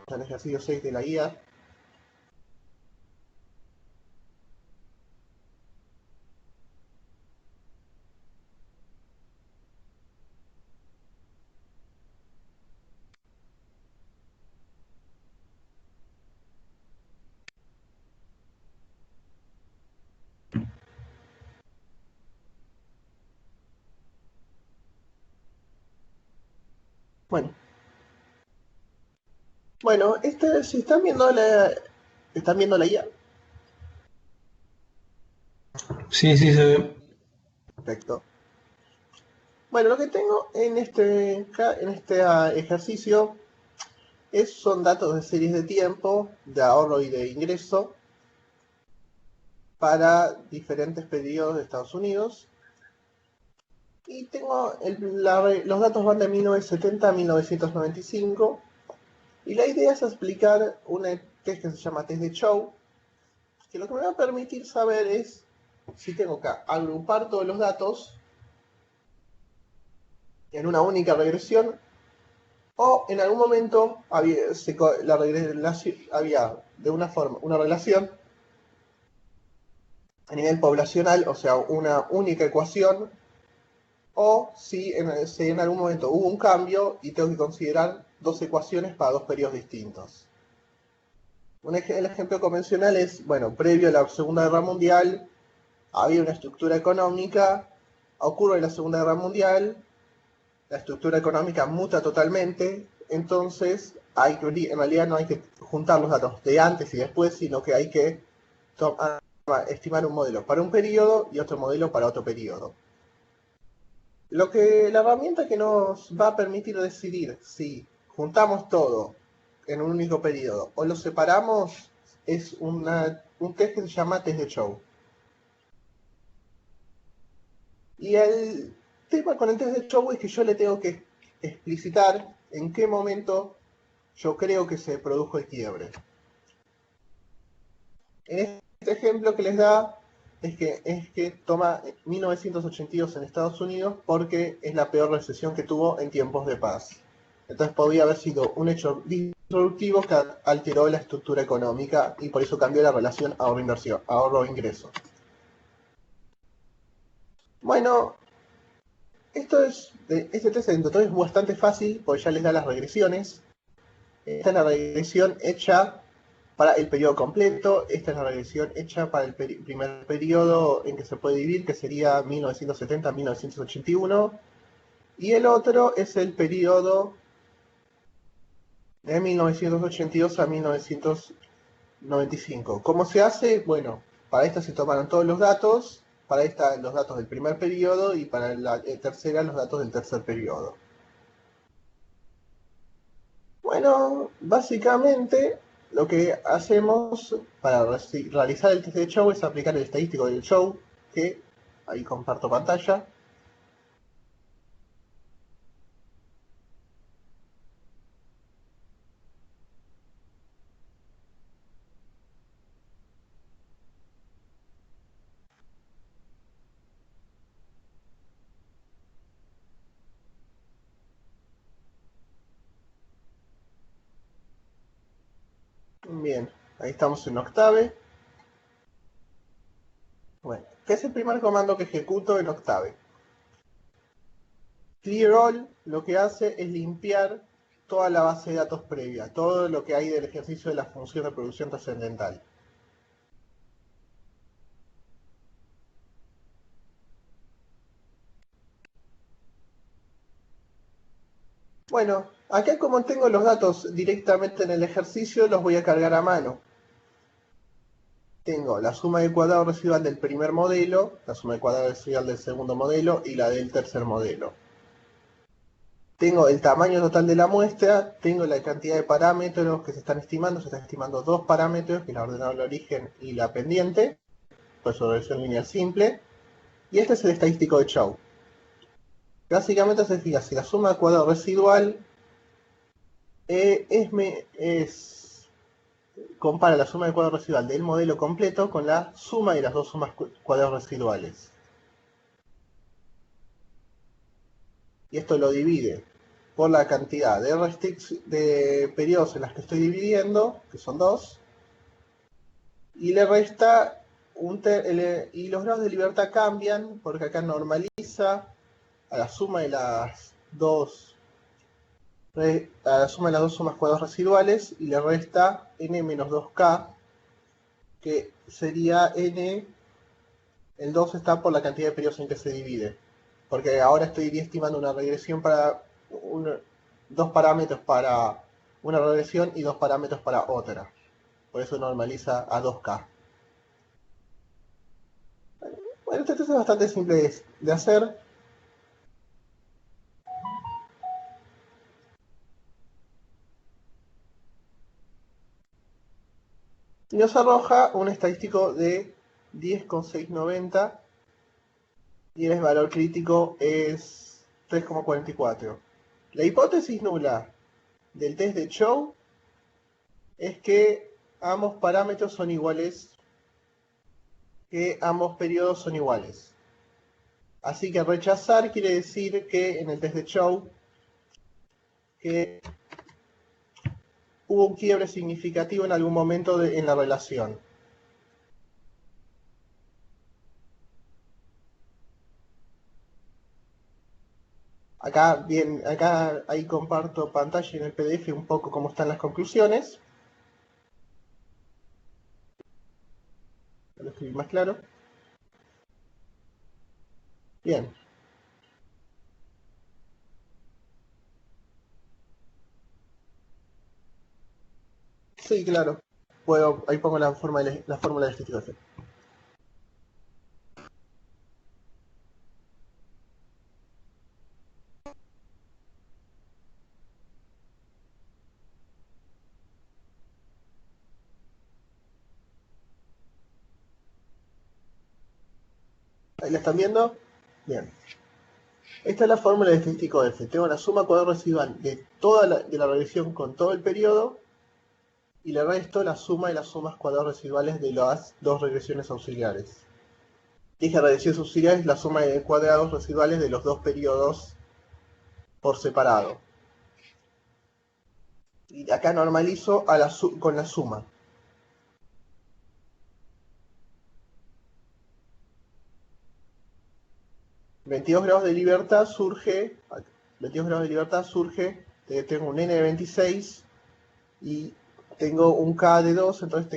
en el ejercicio 6 de la guía. Bueno, bueno, si están viendo la guía. Sí, sí, se ve. Perfecto. Bueno, lo que tengo en este ejercicio son datos de series de tiempo, de ahorro y de ingreso para diferentes periodos de Estados Unidos. Y tengo los datos van de 1970 a 1995. Y la idea es explicar un test que se llama test de Chow, que lo que me va a permitir saber es si tengo que agrupar todos los datos en una única regresión o en algún momento había de una forma una relación a nivel poblacional, o sea, una única ecuación, o si en algún momento hubo un cambio y tengo que considerar dos ecuaciones para dos periodos distintos. El ejemplo convencional es, bueno, previo a la Segunda Guerra Mundial había una estructura económica, ocurre la Segunda Guerra Mundial, la estructura económica muta totalmente, entonces en realidad no hay que juntar los datos de antes y después, sino que hay que estimar un modelo para un periodo y otro modelo para otro periodo. La herramienta que nos va a permitir decidir si juntamos todo en un único periodo o lo separamos es un test que se llama test de Chow. Y el tema con el test de Chow es que yo le tengo que explicitar en qué momento yo creo que se produjo el quiebre. En este ejemplo que les da es que toma 1982 en Estados Unidos porque es la peor recesión que tuvo en tiempos de paz. Entonces podría haber sido un hecho disruptivo que alteró la estructura económica y por eso cambió la relación ahorro-inversión, ahorro-ingreso. Bueno, este test en total es bastante fácil porque ya les da las regresiones. Esta es la regresión hecha para el periodo completo. Esta es la regresión hecha para el primer periodo en que se puede dividir, que sería 1970 a 1981. Y el otro es el periodo de 1982 a 1995. ¿Cómo se hace? Bueno, para esta se tomaron todos los datos, para esta los datos del primer periodo y para la tercera los datos del tercer periodo. Bueno, básicamente lo que hacemos para realizar el test de Chow es aplicar el estadístico del Chow, que ahí comparto pantalla. Bien, ahí estamos en Octave. Bueno, ¿qué es el primer comando que ejecuto en Octave? Clear all lo que hace es limpiar toda la base de datos previa, todo lo que hay del ejercicio de la función de producción trascendental. Bueno, acá como tengo los datos directamente en el ejercicio, los voy a cargar a mano. Tengo la suma de cuadrado residual del primer modelo, la suma de cuadrado residual del segundo modelo y la del tercer modelo. Tengo el tamaño total de la muestra, tengo la cantidad de parámetros que se están estimando dos parámetros, que es la ordenada del origen y la pendiente, por su regresión lineal simple, y este es el estadístico de Chow. Básicamente se fija si la suma de cuadrado residual compara la suma de cuadrado residual del modelo completo con la suma de las dos sumas cuadrados residuales. Y esto lo divide por la cantidad de periodos en las que estoy dividiendo, que son 2, y le resta y los grados de libertad cambian porque acá normaliza a la suma de las dos sumas cuadradas residuales y le resta n menos 2k, que sería n, el 2 está por la cantidad de periodos en que se divide, porque ahora estoy estimando una regresión para dos parámetros para una regresión y dos parámetros para otra, por eso normaliza a 2k. Bueno, este test es bastante simple de hacer. Y nos arroja un estadístico de 10,690 y el valor crítico es 3,44. La hipótesis nula del test de Chow es que ambos parámetros son iguales, que ambos periodos son iguales. Así que rechazar quiere decir que en el test de Chow que hubo un quiebre significativo en algún momento en la relación. Acá ahí comparto pantalla en el PDF un poco cómo están las conclusiones. Lo escribí más claro. Bien. Sí, claro. Ahí pongo la fórmula de estadística de efecto. ¿Ahí la están viendo? Bien. Esta es la fórmula de estadístico F. Tengo la suma cuadrada residual de la regresión con todo el periodo y le resto la suma de las sumas cuadradas residuales de las dos regresiones auxiliares. Dije regresiones auxiliares, la suma de cuadrados residuales de los dos periodos por separado. Y acá normalizo con la suma. 22 grados de libertad surge, tengo un n de 26 y tengo un k de 2, entonces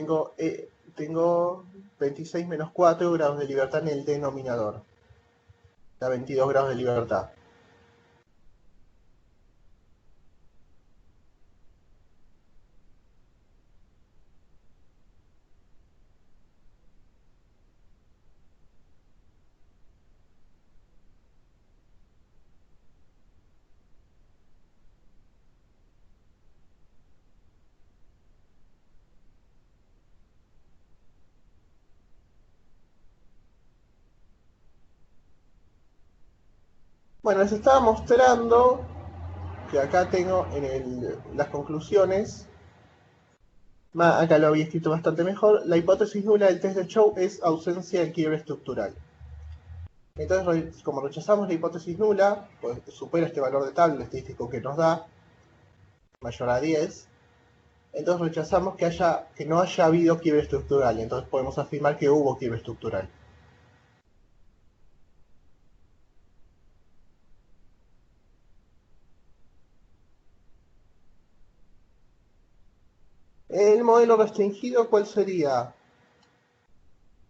tengo 26 menos 4 grados de libertad en el denominador. Da 22 grados de libertad. Bueno, les estaba mostrando que acá tengo en las conclusiones, acá lo había escrito bastante mejor, la hipótesis nula del test de Chow es ausencia de quiebre estructural. Entonces, como rechazamos la hipótesis nula, pues supera este valor de tabla estadístico que nos da, mayor a 10, entonces rechazamos que no haya habido quiebre estructural, entonces podemos afirmar que hubo quiebre estructural. El modelo restringido, ¿cuál sería?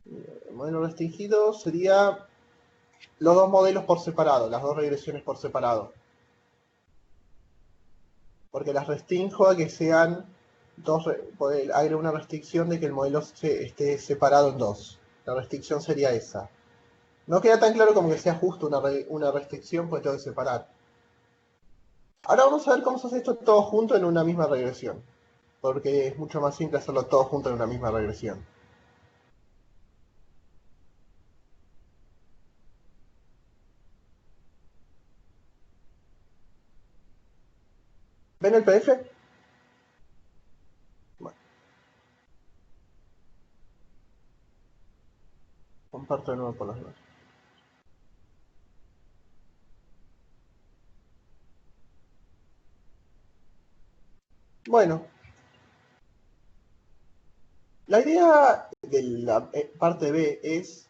El modelo restringido sería los dos modelos por separado, las dos regresiones por separado. Porque las restringo a que sean hay una restricción de que el modelo esté separado en dos. La restricción sería esa. No queda tan claro como que sea justo una restricción, pues tengo que separar. Ahora vamos a ver cómo se hace esto todo junto en una misma regresión. Porque es mucho más simple hacerlo todo junto en una misma regresión. ¿Ven el PDF? Bueno, comparto de nuevo por las dos. Bueno, la idea de la parte B es,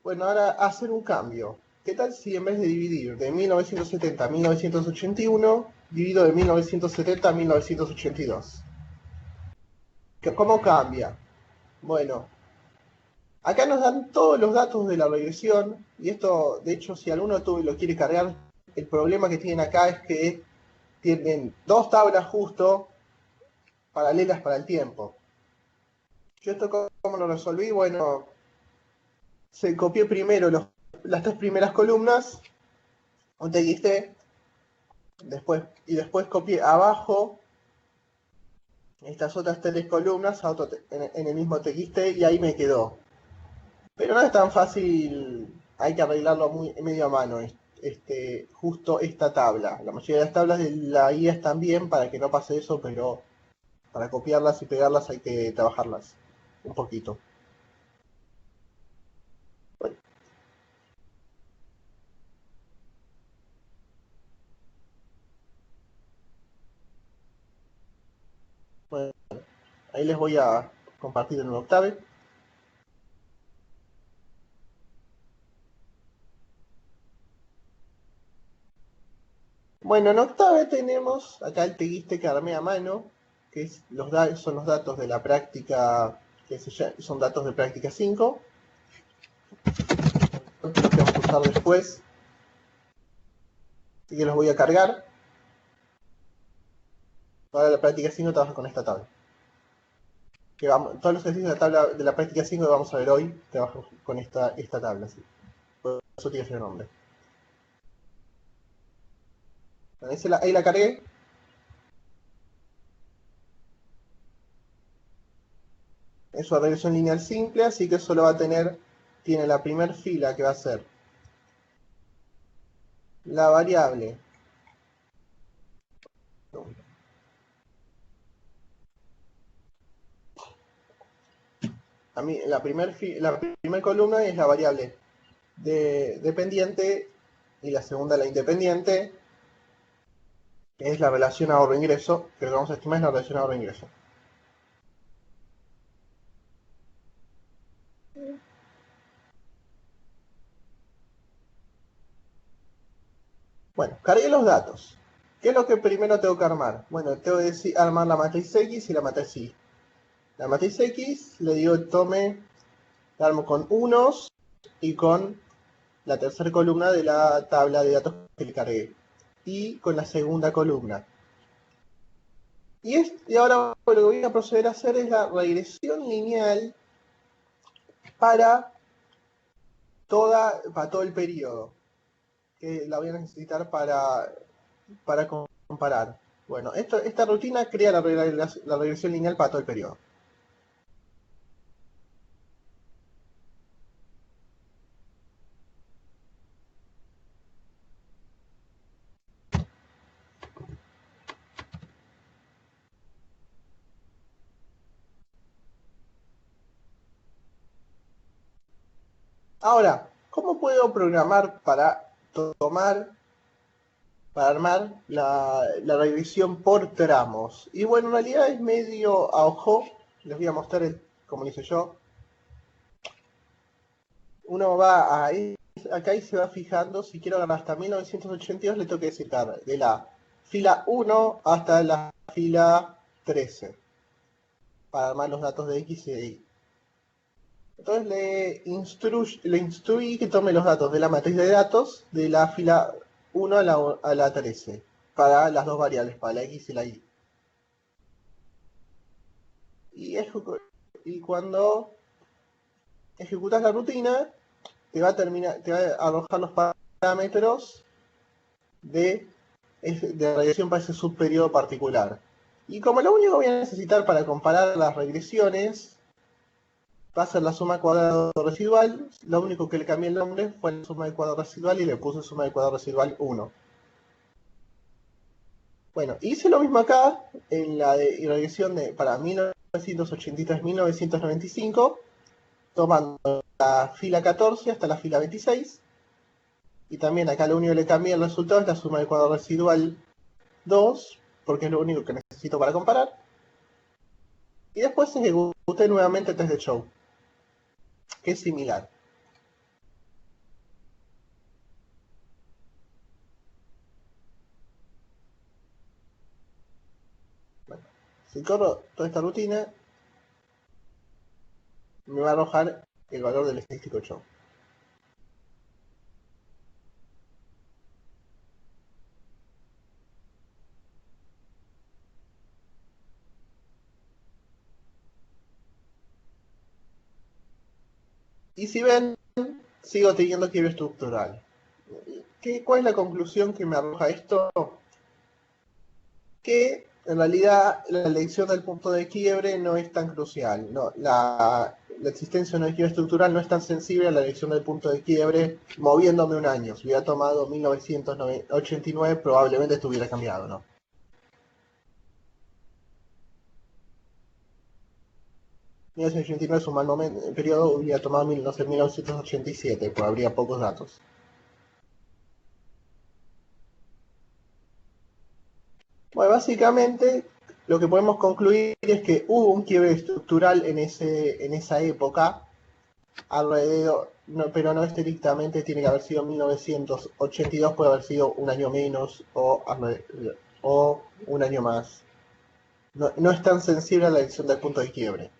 bueno, ahora hacer un cambio. ¿Qué tal si en vez de dividir de 1970 a 1981, divido de 1970 a 1982? ¿Cómo cambia? Bueno, acá nos dan todos los datos de la regresión, y esto, de hecho, si alguno lo quiere cargar, el problema que tienen acá es que tienen dos tablas justo paralelas para el tiempo. Yo esto cómo lo resolví, bueno, se copié primero las tres primeras columnas, un TXT, después copié abajo estas otras tres columnas en el mismo TXT y ahí me quedó. Pero no es tan fácil, hay que arreglarlo medio a mano, justo esta tabla. La mayoría de las tablas de la guía están bien para que no pase eso, pero para copiarlas y pegarlas hay que trabajarlas un poquito. Bueno, ahí les voy a compartir en Octave. Bueno, en Octave tenemos acá el TXT que armé a mano, que son los datos de la práctica, son datos de práctica 5, los que vamos a usar después. Así que los voy a cargar. Para la práctica 5 trabaja con esta tabla. Todos los ejercicios de la tabla de la práctica 5 que vamos a ver hoy trabajan con esta tabla. ¿Sí? Por eso tiene ese nombre. Ahí la cargué. Es una regresión lineal simple, así que solo va a tiene la primera fila que va a ser la variable la primera columna es la variable dependiente y la segunda la independiente, que es la relación ahorro-ingreso, que lo que vamos a estimar es la relación ahorro-ingreso. Bueno, cargué los datos. ¿Qué es lo que primero tengo que armar? Bueno, tengo que armar la matriz X y la matriz Y. La matriz X le digo la armo con unos y con la tercera columna de la tabla de datos que le cargué. Y con la segunda columna. Y ahora lo que voy a proceder a hacer es la regresión lineal para todo el periodo, que la voy a necesitar para comparar. Bueno, esta rutina crea la regresión lineal para todo el periodo. Ahora, ¿cómo puedo programar para armar la regresión por tramos? Y bueno, en realidad es medio a ojo. Les voy a mostrar como lo hice yo. Uno va acá y se va fijando, si quiero ganar hasta 1982, le tengo que decir de la fila 1 hasta la fila 13, para armar los datos de X y de Y. Entonces le instruí que tome los datos de la matriz de datos de la fila 1 a la 13, para las dos variables, para la X y la Y. Y cuando ejecutas la rutina, te va a arrojar los parámetros de regresión para ese subperiodo particular. Y como lo único que voy a necesitar para comparar las regresiones va a ser la suma de cuadrado residual, lo único que le cambié el nombre fue la suma de cuadrado residual y le puse suma de cuadrado residual 1. Bueno, hice lo mismo acá en la regresión para 1983-1995, tomando la fila 14 hasta la fila 26. Y también acá lo único que le cambié el resultado es la suma de cuadrado residual 2, porque es lo único que necesito necesito para comparar. Y después ejecute nuevamente el test de show, que es similar. Bueno, si corro toda esta rutina, me va a arrojar el valor del estadístico show. Y si ven, sigo teniendo quiebre estructural. ¿Cuál es la conclusión que me arroja esto? Que en realidad la elección del punto de quiebre no es tan crucial. No, la existencia de una quiebre estructural no es tan sensible a la elección del punto de quiebre moviéndome un año. Si hubiera tomado 1989 probablemente esto hubiera cambiado, ¿no? ...1989 es un mal momento, periodo, hubiera tomado 1987, pues habría pocos datos. Bueno, básicamente lo que podemos concluir es que hubo un quiebre estructural en esa época, alrededor, no, pero no estrictamente tiene que haber sido 1982, puede haber sido un año menos o un año más. No es tan sensible a la elección del punto de quiebre.